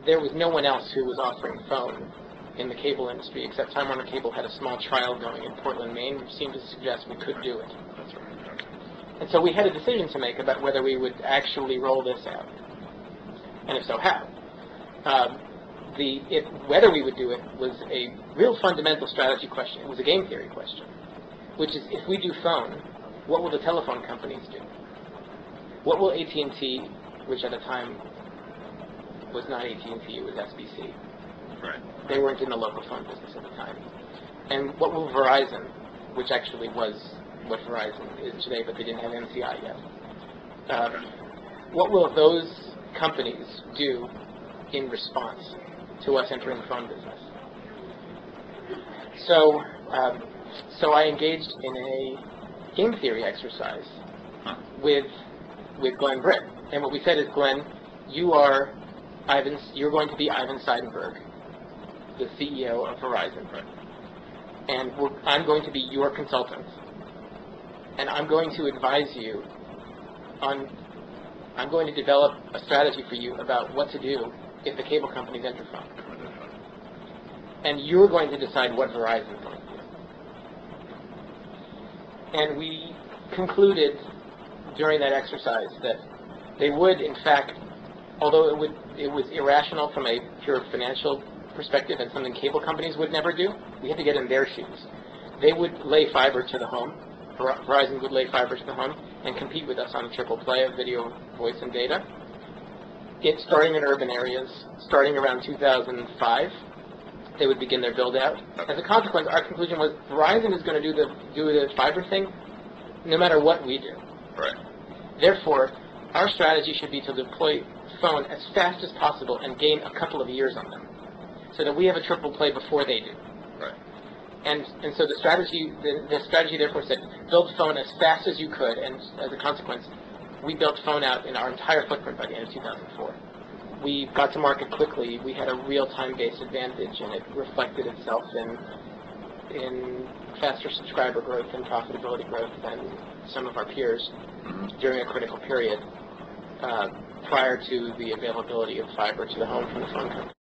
there was no one else who was offering phone in the cable industry, except Time Warner Cable had a small trial going in Portland, Maine, which seemed to suggest we could do it. That's right. And so we had a decision to make about whether we would actually roll this out, and if so, how. Whether we would do it was a real fundamental strategy question. It was a game theory question, which is, if we do phone, what will the telephone companies do? What will AT&T, which at the time was not AT&T, it was SBC. Right. They weren't in the local phone business at the time. And what will Verizon, which actually was what Verizon is today, but they didn't have MCI yet. What will those companies do in response to us entering the phone business? So I engaged in a game theory exercise with Glenn Britt. And what we said is, Glenn, you're going to be Ivan Seidenberg, the CEO of Verizon. Right. And I'm going to be your consultant. And I'm going to advise you I'm going to develop a strategy for you about what to do if the cable companies enter phone. And you're going to decide what Verizon is going to do. And we concluded during that exercise that they would, in fact, although it was irrational from a pure financial perspective and something cable companies would never do, we had to get in their shoes. They would lay fiber to the home. Verizon would lay fiber to the home and compete with us on a triple play of video, voice, and data. It's starting in urban areas, starting around 2005. They would begin their build-out. As a consequence, our conclusion was Verizon is going to do the fiber thing no matter what we do. Right. Therefore, our strategy should be to deploy phone as fast as possible and gain a couple of years on them, so that we have a triple play before they do. Right. And so the strategy therefore said, build phone as fast as you could, and as a consequence, we built phone out in our entire footprint by the end of 2004. We got to market quickly. We had a real-time-based advantage, and it reflected itself in faster subscriber growth and profitability growth than some of our peers during a critical period prior to the availability of fiber to the home from the phone company.